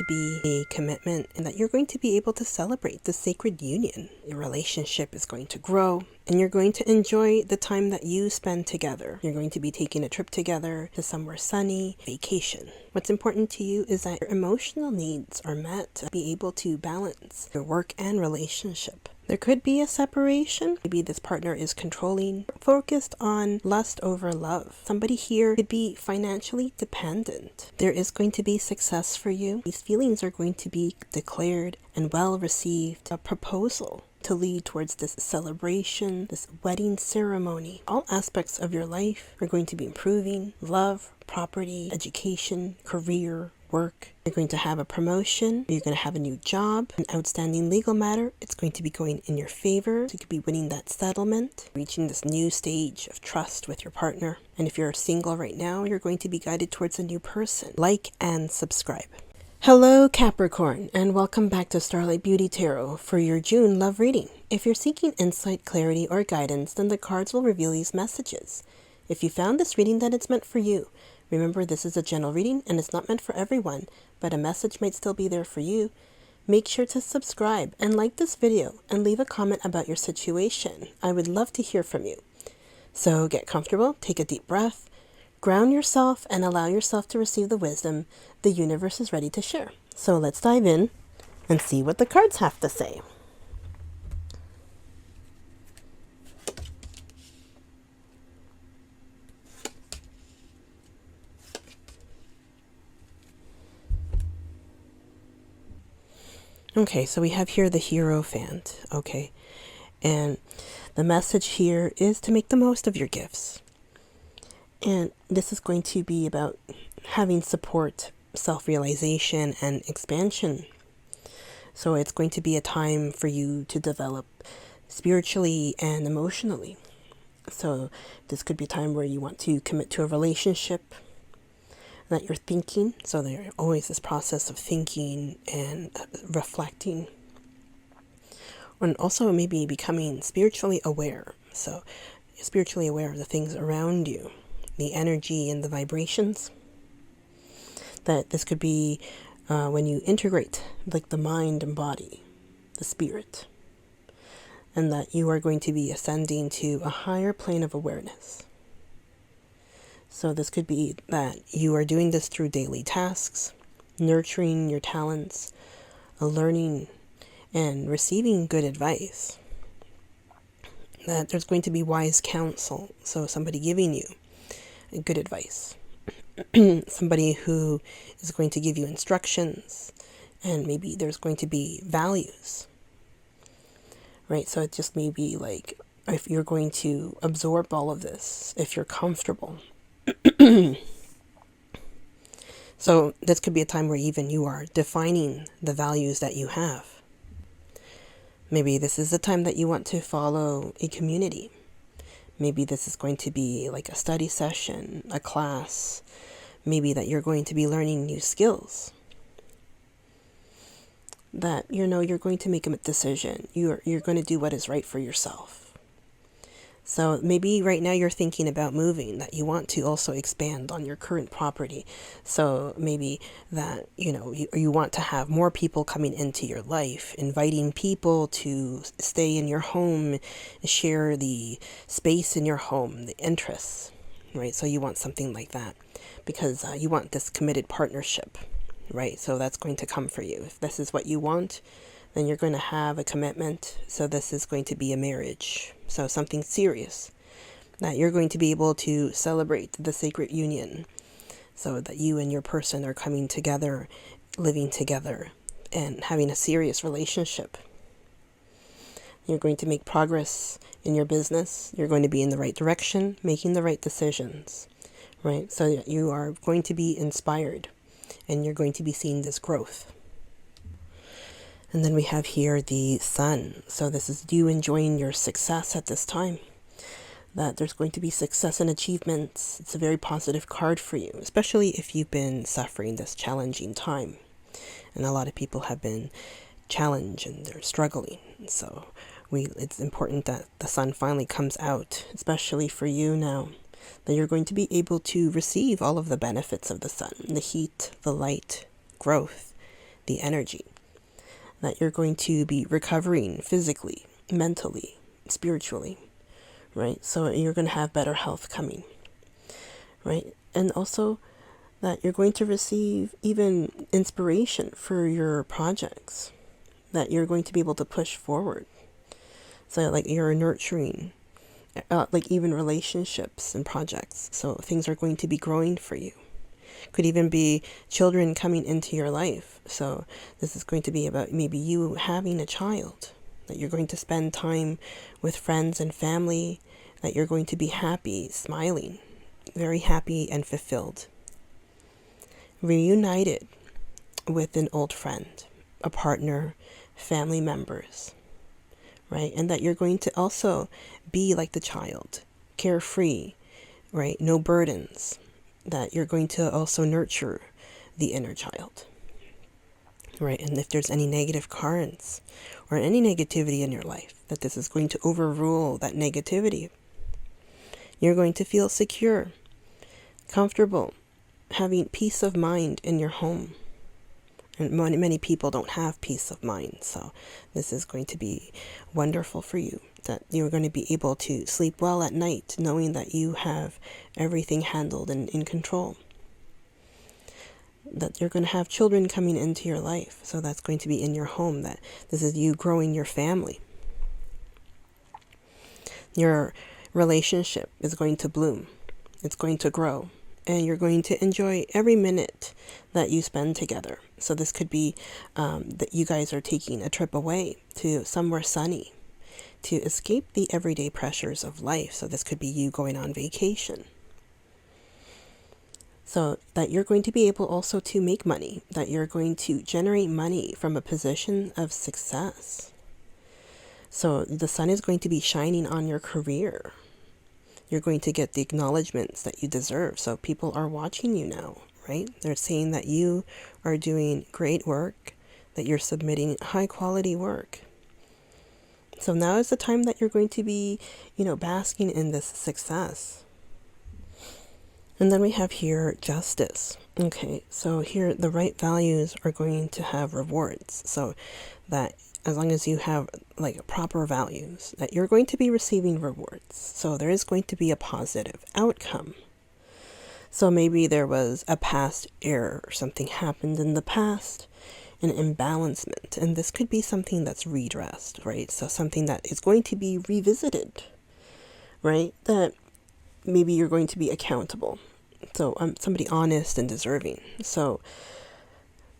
to be a commitment and that you're going to be able to celebrate the sacred union. Your relationship is going to grow and you're going to enjoy the time that you spend together. You're going to be taking a trip together to somewhere sunny, vacation. What's important to you is that your emotional needs are met to be able to balance your work and relationship. There could be a separation. Maybe this partner is controlling, focused on lust over love. Somebody here could be financially dependent. There is going to be success for you. These feelings are going to be declared and well received. A proposal to lead towards this celebration, this wedding ceremony. All aspects of your life are going to be improving. Love, property, education, career, work. You're going to have a promotion. You're going to have a new job, an outstanding legal matter. It's going to be going in your favor. So you could be winning that settlement, reaching this new stage of trust with your partner. And if you're single right now, you're going to be guided towards a new person. Like and subscribe. Hello Capricorn, and welcome back to Starlight Beauty Tarot for your June love reading. If you're seeking insight, clarity, or guidance, then the cards will reveal these messages. If you found this reading, then it's meant for you. Remember, this is a general reading and it's not meant for everyone, but a message might still be there for you. Make sure to subscribe and like this video and leave a comment about your situation. I would love to hear from you. So get comfortable, take a deep breath, ground yourself, and allow yourself to receive the wisdom the universe is ready to share. So let's dive in and see what the cards have to say. Okay, so we have here the Hierophant, okay, and the message here is to make the most of your gifts. And this is going to be about having support, self-realization, and expansion. So it's going to be a time for you to develop spiritually and emotionally. So this could be a time where you want to commit to a relationship that you're thinking. So there's always this process of thinking and reflecting. And also maybe becoming spiritually aware. So spiritually aware of the things around you, the energy and the vibrations. That this could be when you integrate like the mind and body, the spirit. And that you are going to be ascending to a higher plane of awareness. So this could be that you are doing this through daily tasks, nurturing your talents, learning and receiving good advice. That there's going to be wise counsel, so somebody giving you good advice. Somebody who is going to give you instructions, and maybe there's going to be values. Right, so it just may be like if you're going to absorb all of this, if you're comfortable. So this could be a time where even you are defining the values that you have. Maybe this is the time that you want to follow a community. Maybe this is going to be like a study session, a class. Maybe that you're going to be learning new skills. That, you know, you're going to make a decision. You're going to do what is right for yourself. So maybe right now you're thinking about moving, that you want to also expand on your current property. So maybe that, you know, you want to have more people coming into your life, inviting people to stay in your home, share the space in your home, the interests, right? So you want something like that because you want this committed partnership, right? So that's going to come for you. If this is what you want, then you're going to have a commitment. So this is going to be a marriage. So something serious that you're going to be able to celebrate the sacred union. So that you and your person are coming together, living together, and having a serious relationship. You're going to make progress in your business. You're going to be in the right direction, making the right decisions, right? So that you are going to be inspired and you're going to be seeing this growth. And then we have here the Sun. So this is you enjoying your success at this time. That there's going to be success and achievements. It's a very positive card for you, especially if you've been suffering this challenging time. And a lot of people have been challenged and they're struggling. So it's important that the Sun finally comes out, especially for you now. That you're going to be able to receive all of the benefits of the Sun. The heat, the light, growth, the energy. That you're going to be recovering physically, mentally, spiritually, right? So you're going to have better health coming, right? And also that you're going to receive even inspiration for your projects, that you're going to be able to push forward. So like you're nurturing, like even relationships and projects. So things are going to be growing for you. Could even be children coming into your life. So this is going to be about maybe you having a child, that you're going to spend time with friends and family, that you're going to be happy, smiling, very happy and fulfilled. Reunited with an old friend, a partner, family members, right? And that you're going to also be like the child, carefree, right? No burdens. That you're going to also nurture the inner child, right? And if there's any negative currents or any negativity in your life, that this is going to overrule that negativity. You're going to feel secure, comfortable, having peace of mind in your home. And many people don't have peace of mind, so this is going to be wonderful for you, that you're going to be able to sleep well at night, knowing that you have everything handled and in control. That you're going to have children coming into your life, so that's going to be in your home, that this is you growing your family. Your relationship is going to bloom, it's going to grow, and you're going to enjoy every minute that you spend together. So this could be that you guys are taking a trip away to somewhere sunny to escape the everyday pressures of life. So this could be you going on vacation. So that you're going to be able also to make money, that you're going to generate money from a position of success. So the sun is going to be shining on your career. You're going to get the acknowledgements that you deserve. So people are watching you now, right? They're saying that you are doing great work, that you're submitting high quality work. So now is the time that you're going to be, basking in this success. And then we have here justice. Okay, so here the right values are going to have rewards. So that as long as you have like proper values, that you're going to be receiving rewards. So there is going to be a positive outcome. So maybe there was a past error or something happened in the past, an imbalancement, and this could be something that's redressed, right? So something that is going to be revisited, right? That maybe you're going to be accountable. So somebody honest and deserving. So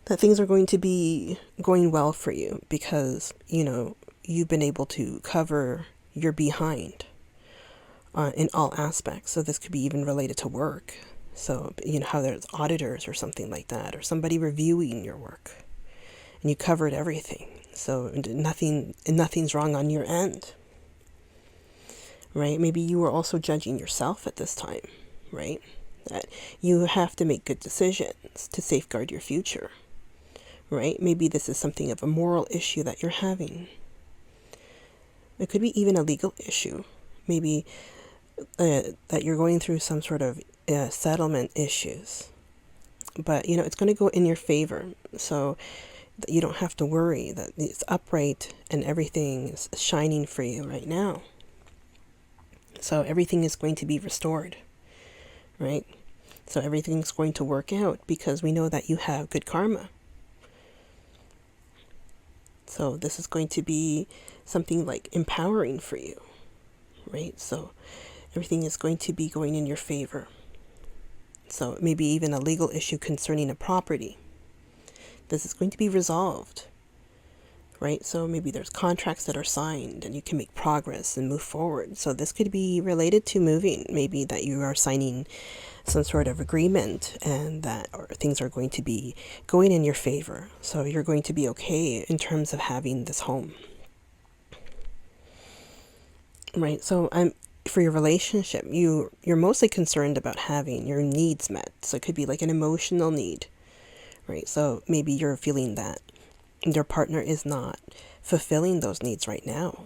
that things are going to be going well for you because, you've been able to cover your behind in all aspects. So this could be even related to work. So, how there's auditors or something like that, or somebody reviewing your work and you covered everything. So nothing's wrong on your end, right? Maybe you were also judging yourself at this time, right? That you have to make good decisions to safeguard your future, right? Maybe this is something of a moral issue that you're having. It could be even a legal issue. Maybe that you're going through some sort of settlement issues. But, it's going to go in your favor. So that you don't have to worry, that it's upright and everything is shining for you right now. So everything is going to be restored, right? So everything's going to work out because we know that you have good karma. So this is going to be something like empowering for you, right? So everything is going to be going in your favor. So maybe even a legal issue concerning a property. This is going to be resolved, right? So maybe there's contracts that are signed and you can make progress and move forward. So this could be related to moving. Maybe that you are signing some sort of agreement and that or things are going to be going in your favor. So you're going to be okay in terms of having this home, right? So for your relationship, you're mostly concerned about having your needs met. So it could be like an emotional need, right? So maybe you're feeling that your partner is not fulfilling those needs right now,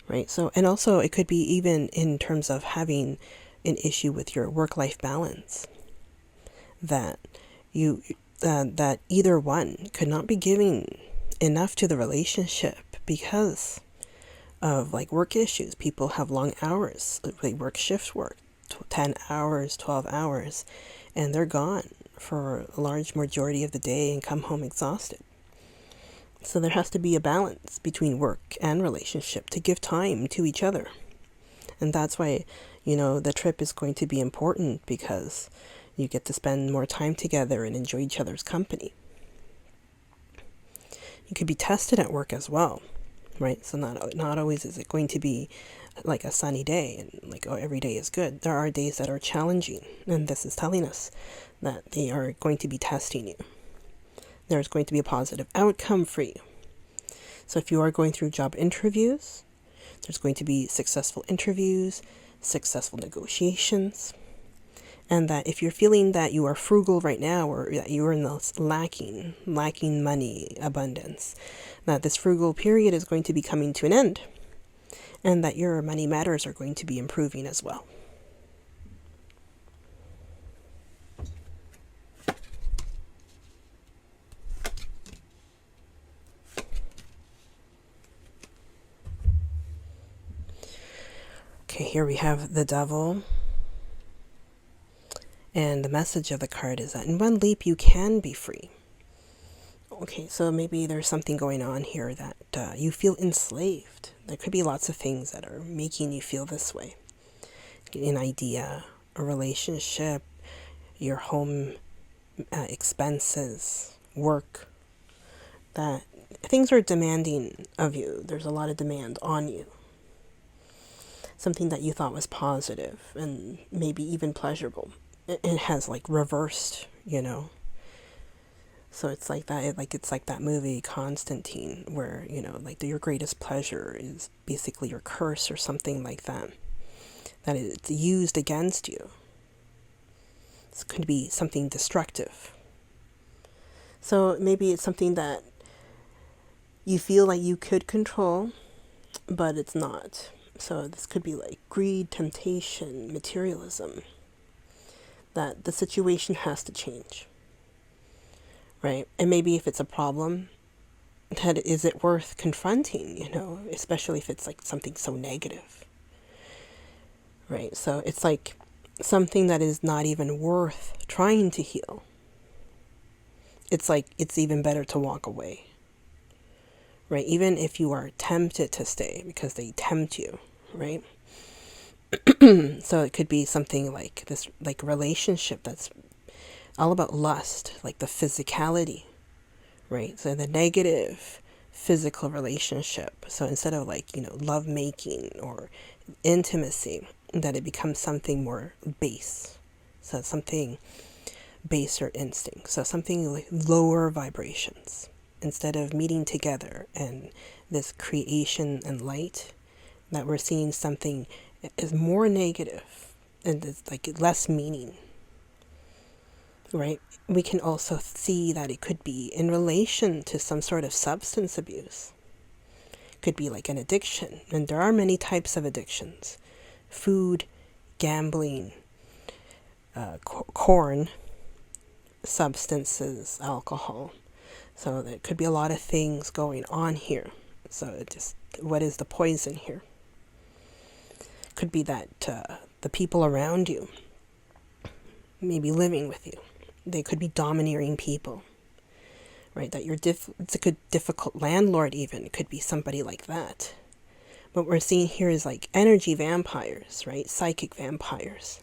right? So, and also it could be even in terms of having an issue with your work-life balance, that that either one could not be giving enough to the relationship because of like work issues. People have long hours. They work shift work, 10 hours, 12 hours, and they're gone for a large majority of the day and come home exhausted. So there has to be a balance between work and relationship to give time to each other. And that's why, the trip is going to be important, because you get to spend more time together and enjoy each other's company. You could be tested at work as well, right? So not always is it going to be like a sunny day and like, oh, every day is good. There are days that are challenging, and this is telling us that they are going to be testing you. There's going to be a positive outcome for you. So if you are going through job interviews, there's going to be successful interviews, successful negotiations, and that if you're feeling that you are frugal right now, or that you are in this lacking money abundance, that this frugal period is going to be coming to an end, and that your money matters are going to be improving as well. Okay, here we have the Devil. And the message of the card is that in one leap you can be free. Okay, so maybe there's something going on here that you feel enslaved. There could be lots of things that are making you feel this way. An idea, a relationship, your home expenses, work, that things are demanding of you. There's a lot of demand on you. Something that you thought was positive and maybe even pleasurable, it has like reversed, So it's like that, it's like that movie Constantine, where, like your greatest pleasure is basically your curse or something like that. That it's used against you. This could be something destructive. So maybe it's something that you feel like you could control, but it's not. So this could be like greed, temptation, materialism. That the situation has to change. Right? And maybe if it's a problem, that is it worth confronting, especially if it's like something so negative. Right? So it's like something that is not even worth trying to heal. It's like it's even better to walk away. Right? Even if you are tempted to stay because they tempt you, right? So it could be something like this, like a relationship that's all about lust, like the physicality, right? So the negative physical relationship. So instead of like, love making or intimacy, that it becomes something more base. So something baser instinct. So something like lower vibrations. Instead of meeting together and this creation and light, that we're seeing something is more negative and it's like less meaning, right? We can also see that it could be in relation to some sort of substance abuse. Could be like an addiction, and there are many types of addictions: food, gambling, corn, substances, alcohol. So there could be a lot of things going on here. So what is the poison here? Could be that the people around you, maybe living with you, they could be domineering people, right? That it's a good difficult landlord even. It could be somebody like that. What we're seeing here is like energy vampires, right? Psychic vampires.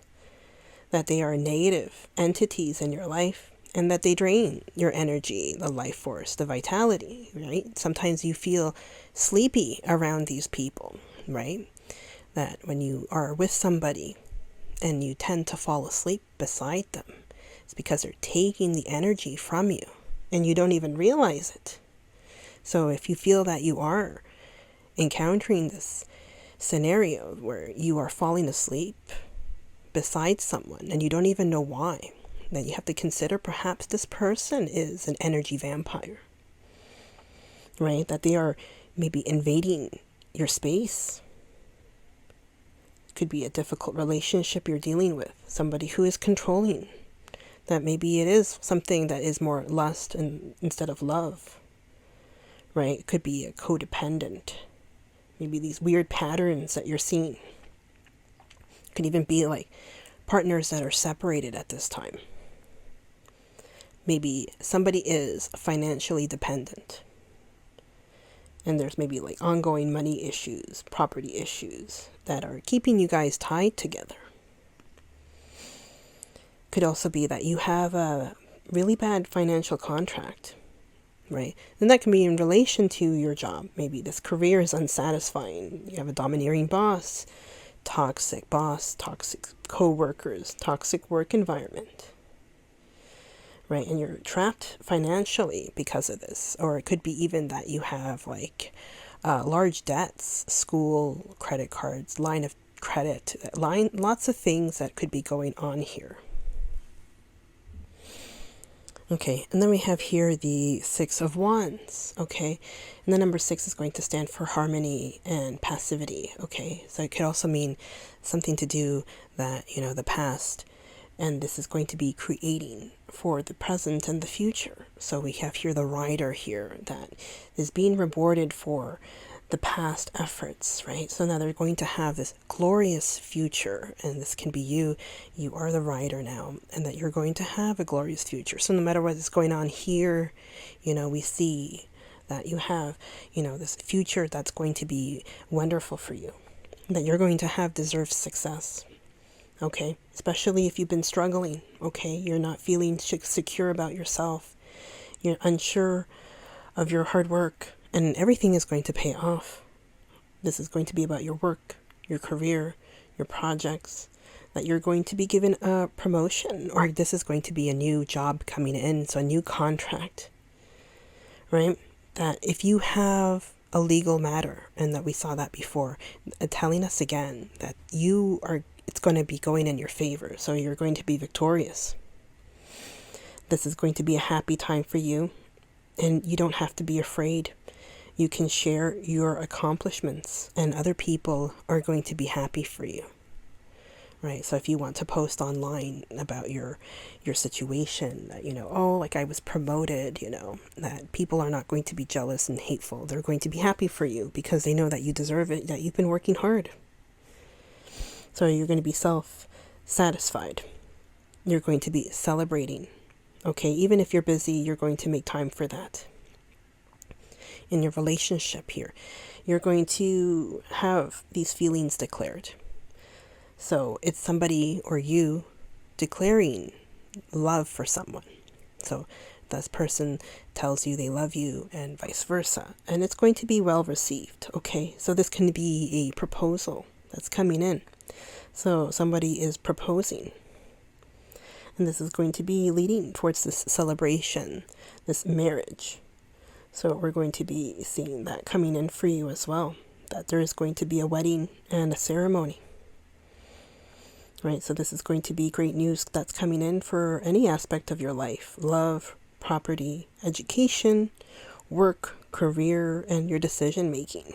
That they are negative entities in your life, and that they drain your energy, the life force, the vitality, right? Sometimes you feel sleepy around these people, right? That when you are with somebody and you tend to fall asleep beside them, it's because they're taking the energy from you and you don't even realize it. So if you feel that you are encountering this scenario where you are falling asleep beside someone and you don't even know why, then you have to consider perhaps this person is an energy vampire, right? That they are maybe invading your space. Could be a difficult relationship you're dealing with, somebody who is controlling, That maybe it is something that is more lust instead of love, right? It could be a codependent. Maybe these weird patterns that you're seeing. It could even be like partners that are separated at this time. Maybe somebody is financially dependent. And there's maybe like ongoing money issues, property issues that are keeping you guys tied together. Could also be that you have a really bad financial contract, right? And that can be in relation to your job. Maybe this career is unsatisfying. You have a domineering boss, toxic co-workers, toxic work environment, right? And you're trapped financially because of this. Or it could be even that you have like large debts, school, credit cards, line of credit, lots of things that could be going on here. Okay, and then we have here the 6 of Wands, okay? And the number 6 is going to stand for harmony and passivity, okay? So it could also mean something to do that, the past, and this is going to be creating for the present and the future. So we have here the rider here that is being rewarded for the past efforts, right? So now they're going to have this glorious future, and this can be you are the rider now, and that you're going to have a glorious future. So no matter what is going on here, we see that you have, this future that's going to be wonderful for you, that you're going to have deserved success, okay? Especially if you've been struggling, okay? You're not feeling secure about yourself. You're unsure of your hard work, and everything is going to pay off. This is going to be about your work, your career, your projects, that you're going to be given a promotion, or this is going to be a new job coming in, so a new contract, right? That if you have a legal matter, and that we saw that before, telling us again that it's going to be going in your favor, so you're going to be victorious. This is going to be a happy time for you, and you don't have to be afraid. You can share your accomplishments, and other people are going to be happy for you, right? So if you want to post online about your situation, that, like I was promoted, that people are not going to be jealous and hateful. They're going to be happy for you because they know that you deserve it, that you've been working hard. So you're going to be self-satisfied. You're going to be celebrating, okay? Even if you're busy, you're going to make time for that. In your relationship here, you're going to have these feelings declared. So it's somebody or you declaring love for someone. So this person tells you they love you and vice versa. And it's going to be well received, okay? So this can be a proposal that's coming in. So somebody is proposing. And this is going to be leading towards this celebration, this marriage. So we're going to be seeing that coming in for you as well, that there is going to be a wedding and a ceremony, right? So this is going to be great news that's coming in for any aspect of your life: love, property, education, work, career, and your decision making.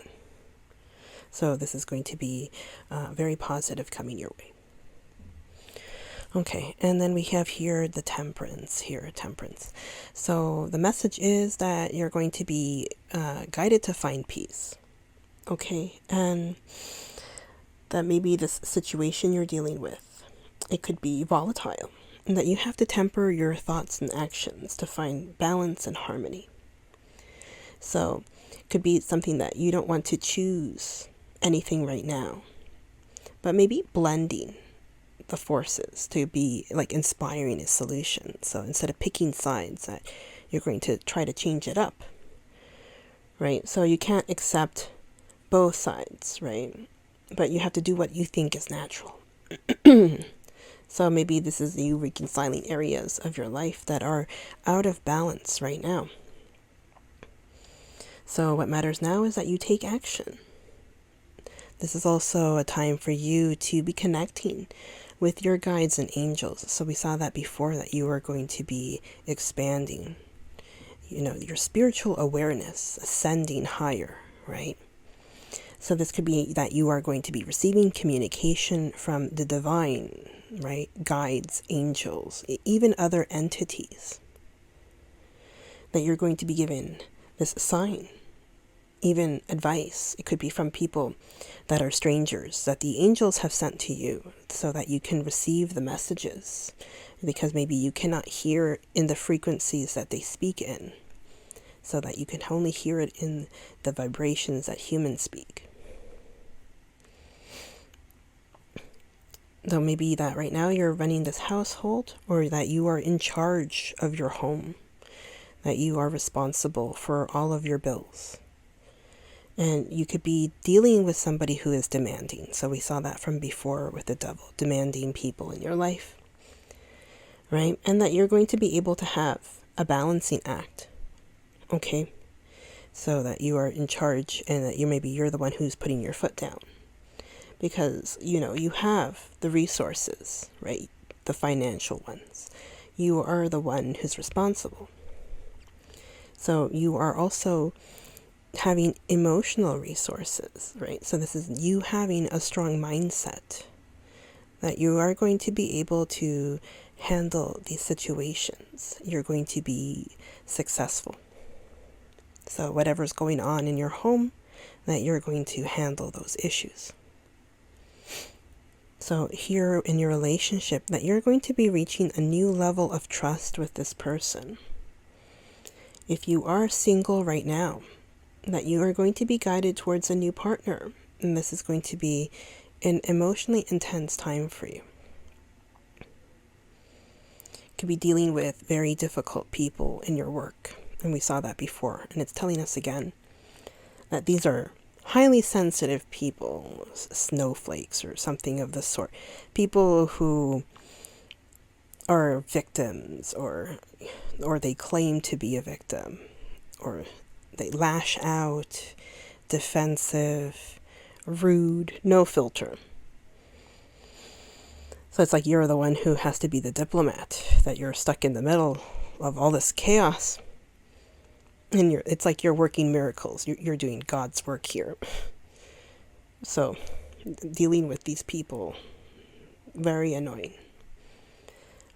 So this is going to be very positive coming your way. Okay, and then we have here the temperance. So the message is that you're going to be guided to find peace. Okay, and that maybe this situation you're dealing with, it could be volatile, and that you have to temper your thoughts and actions to find balance and harmony. So it could be something that you don't want to choose anything right now, but maybe blending the forces to be like inspiring a solution. So instead of picking sides, that you're going to try to change it up, right? So you can't accept both sides, right? But you have to do what you think is natural. So maybe this is you reconciling areas of your life that are out of balance right now. So what matters now is that you take action. This is also a time for you to be connecting with your guides and angels. So we saw that before, that you are going to be expanding, your spiritual awareness, ascending higher, right? So this could be that you are going to be receiving communication from the divine, right? Guides, angels, even other entities. That you're going to be given this sign, even advice. It could be from people that are strangers that the angels have sent to you so that you can receive the messages, because maybe you cannot hear in the frequencies that they speak in, so that you can only hear it in the vibrations that humans speak. So maybe that right now you're running this household, or that you are in charge of your home, that you are responsible for all of your bills. And you could be dealing with somebody who is demanding. So we saw that from before with the devil, demanding people in your life, right? And that you're going to be able to have a balancing act, okay? So that you are in charge, and that you're the one who's putting your foot down. Because, you have the resources, right? The financial ones. You are the one who's responsible. So you are also having emotional resources, right? So this is you having a strong mindset that you are going to be able to handle these situations. You're going to be successful. So whatever's going on in your home, that you're going to handle those issues. So here in your relationship, that you're going to be reaching a new level of trust with this person. If you are single right now, that you are going to be guided towards a new partner. And this is going to be an emotionally intense time for you. Could be dealing with very difficult people in your work. And we saw that before. And it's telling us again that these are highly sensitive people, snowflakes or something of the sort. People who are victims, or they claim to be a victim, or they lash out, defensive, rude, no filter. So it's like you're the one who has to be the diplomat, that you're stuck in the middle of all this chaos. And it's like you're working miracles. You're doing God's work here. So dealing with these people, very annoying,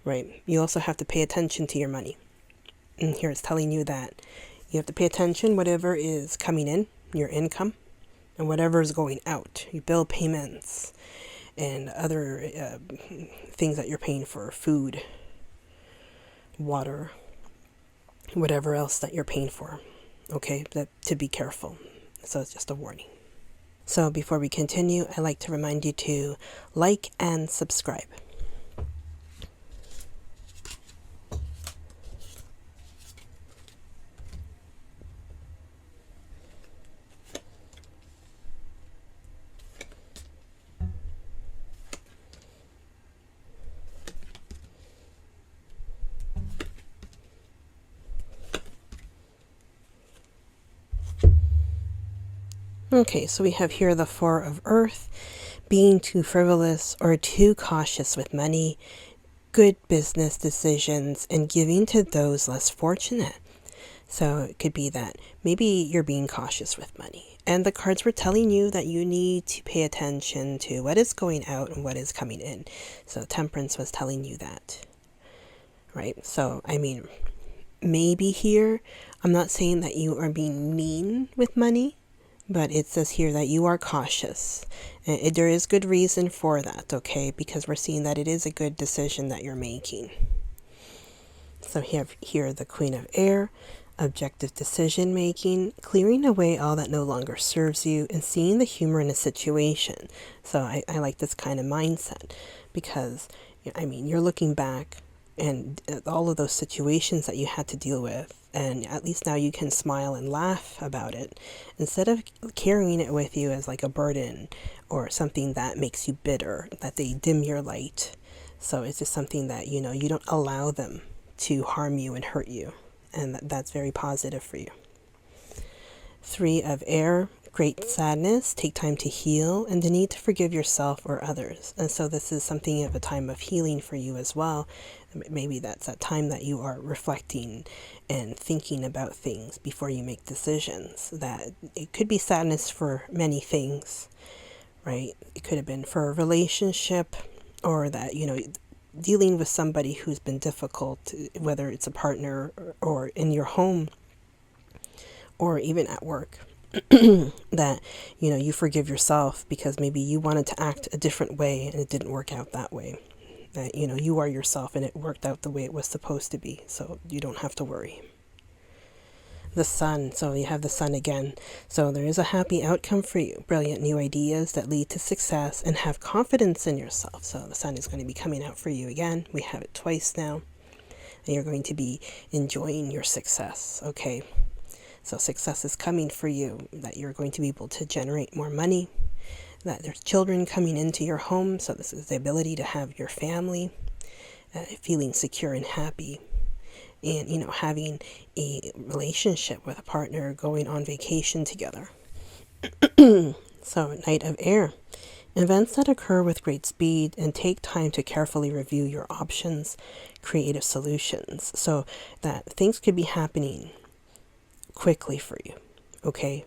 right? You also have to pay attention to your money. And here it's telling you that you have to pay attention whatever is coming in, your income, and whatever is going out, your bill payments, and other things that you're paying for, food, water, whatever else that you're paying for, okay? To be careful. So it's just a warning. So before we continue, I'd like to remind you to like and subscribe. Okay, so we have here the Four of Earth, being too frivolous or too cautious with money, good business decisions, and giving to those less fortunate. So it could be that maybe you're being cautious with money, and the cards were telling you that you need to pay attention to what is going out and what is coming in. So Temperance was telling you that, right? So, maybe here, I'm not saying that you are being mean with money, but it says here that you are cautious. And there is good reason for that, okay? Because we're seeing that it is a good decision that you're making. So we have here the Queen of Air, objective decision making, clearing away all that no longer serves you, and seeing the humor in a situation. So I like this kind of mindset, because, you're looking back and all of those situations that you had to deal with, and at least now you can smile and laugh about it instead of carrying it with you as like a burden or something that makes you bitter, that they dim your light. So it's just something that, you don't allow them to harm you and hurt you. And that's very positive for you. Three of Air, great sadness, take time to heal, and the need to forgive yourself or others. And so this is something of a time of healing for you as well, Maybe that's that time that you are reflecting and thinking about things before you make decisions. That it could be sadness for many things, right? It could have been for a relationship, or that, dealing with somebody who's been difficult, whether it's a partner or in your home or even at work. That, you forgive yourself because maybe you wanted to act a different way and it didn't work out that way. That, you are yourself and it worked out the way it was supposed to be. So you don't have to worry. The sun. So you have the sun again. So there is a happy outcome for you. Brilliant new ideas that lead to success, and have confidence in yourself. So the sun is going to be coming out for you again. We have it twice now. And you're going to be enjoying your success. Okay. So success is coming for you. That you're going to be able to generate more money. That there's children coming into your home. So this is the ability to have your family feeling secure and happy. And, having a relationship with a partner, going on vacation together. So, Knight of Air. Events that occur with great speed and take time to carefully review your options, creative solutions. So that things could be happening quickly for you, okay?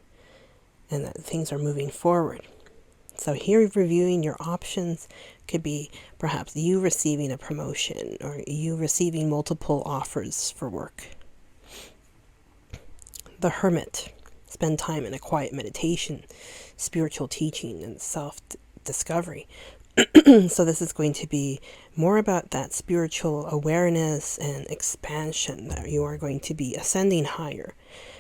And that things are moving forward. So here, reviewing your options could be perhaps you receiving a promotion, or you receiving multiple offers for work. The Hermit. Spend time in a quiet meditation, spiritual teaching, and self-discovery. So this is going to be more about that spiritual awareness and expansion, that you are going to be ascending higher.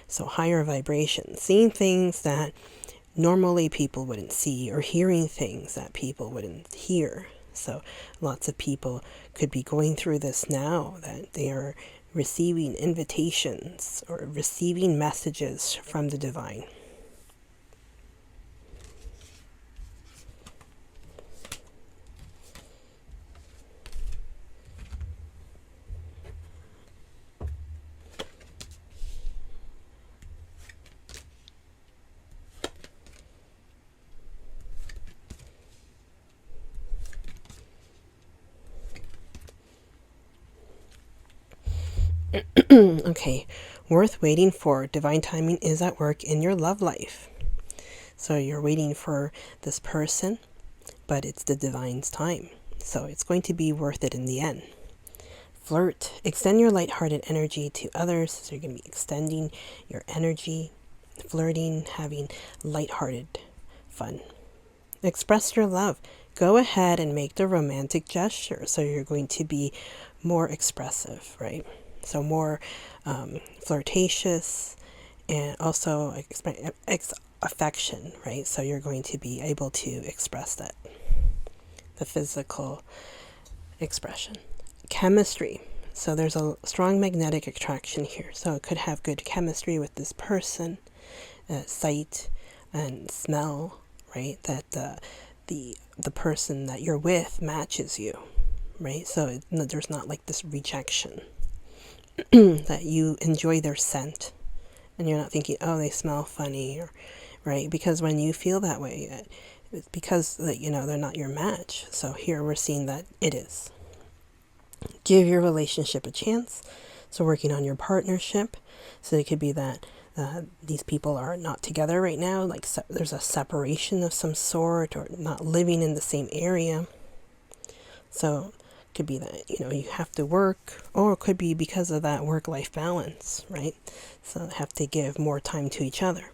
So higher vibration, seeing things that normally people wouldn't see, or hearing things that people wouldn't hear. So lots of people could be going through this now, that they are receiving invitations or receiving messages from the divine. Okay, worth waiting for. Divine timing is at work in your love life. So you're waiting for this person, but it's the divine's time. So it's going to be worth it in the end. Flirt. Extend your lighthearted energy to others. So you're going to be extending your energy, flirting, having lighthearted fun. Express your love. Go ahead and make the romantic gesture. So you're going to be more expressive, right? So more flirtatious, and also affection, right? So you're going to be able to express that. The physical expression. Chemistry. So there's a strong magnetic attraction here. So it could have good chemistry with this person, sight and smell, right? That the person that you're with matches you, right? So there's not like this rejection. That you enjoy their scent, and you're not thinking, oh, they smell funny, or right? Because when you feel that way, it's because that they're not your match. So here we're seeing that it is. Give your relationship a chance. So working on your partnership. So it could be that these people are not together right now, like there's a separation of some sort, or not living in the same area. So could be that you have to work, or it could be because of that work-life balance, right? So have to give more time to each other.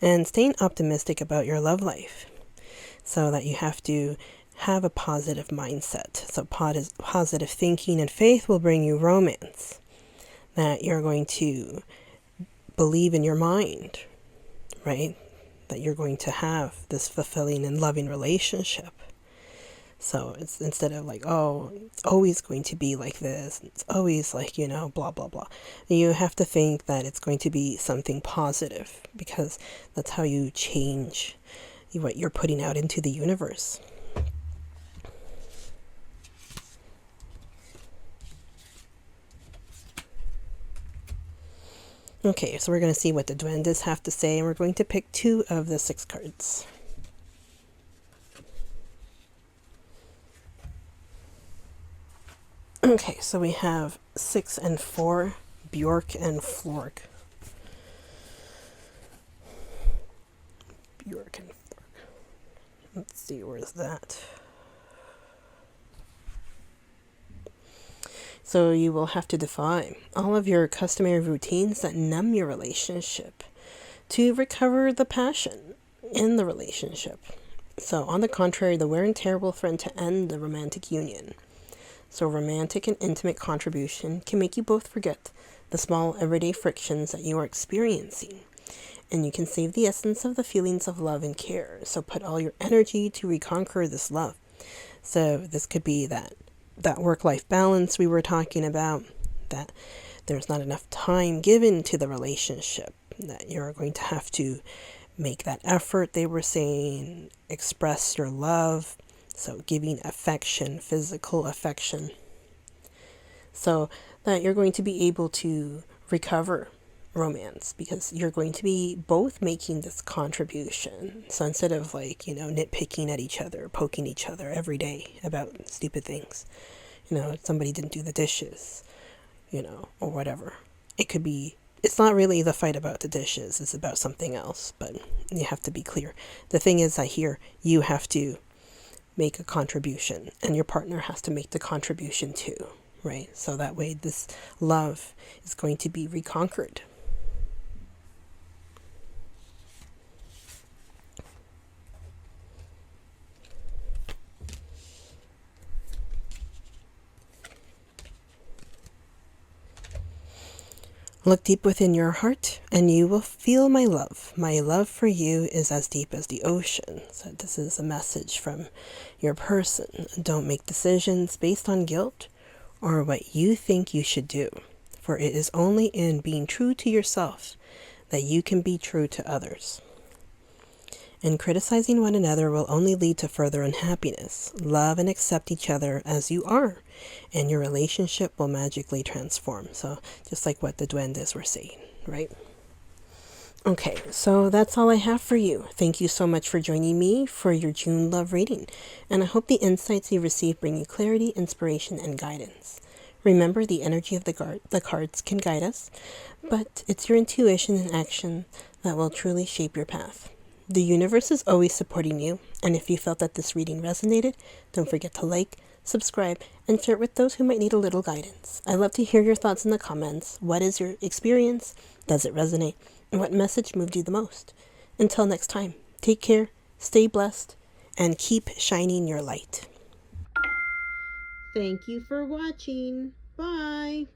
And staying optimistic about your love life, so that you have to have a positive mindset. So positive thinking and faith will bring you romance. That you're going to believe in your mind, right? That you're going to have this fulfilling and loving relationship. So it's instead of like, oh, it's always going to be like this, it's always like, blah, blah, blah. You have to think that it's going to be something positive, because that's how you change what you're putting out into the universe. Okay, so we're going to see what the duendes have to say, and we're going to pick 2 of the 6 cards. Okay, so we have 6 and 4, Bjork and Flork. Bjork and Flork. Let's see, where's that? So you will have to defy all of your customary routines that numb your relationship to recover the passion in the relationship. So on the contrary, the wear and tear will threaten to end the romantic union. So romantic and intimate contribution can make you both forget the small everyday frictions that you are experiencing. And you can save the essence of the feelings of love and care. So put all your energy to reconquer this love. So this could be that work-life balance we were talking about, that there's not enough time given to the relationship, that you're going to have to make that effort, they were saying, express your love. So giving affection, physical affection, so that you're going to be able to recover romance, because you're going to be both making this contribution. So instead of nitpicking at each other, poking each other every day about stupid things, somebody didn't do the dishes, or whatever. It's not really the fight about the dishes, it's about something else, but you have to be clear. The thing is that here you have to make a contribution, and your partner has to make the contribution too, right? So that way this love is going to be reconquered. Look deep within your heart and you will feel my love. My love for you is as deep as the ocean. So this is a message from your person. Don't make decisions based on guilt or what you think you should do. For it is only in being true to yourself that you can be true to others. And criticizing one another will only lead to further unhappiness. Love and accept each other as you are, and your relationship will magically transform. So just like what the duendes were saying, right? Okay, so that's all I have for you. Thank you so much for joining me for your June love reading, and I hope the insights you receive bring you clarity, inspiration, and guidance. Remember, the energy of the cards can guide us, but it's your intuition and action that will truly shape your path. The universe is always supporting you, and if you felt that this reading resonated, don't forget to like, subscribe, and share it with those who might need a little guidance. I love to hear your thoughts in the comments. What is your experience? Does it resonate? And what message moved you the most? Until next time, take care, stay blessed, and keep shining your light. Thank you for watching. Bye.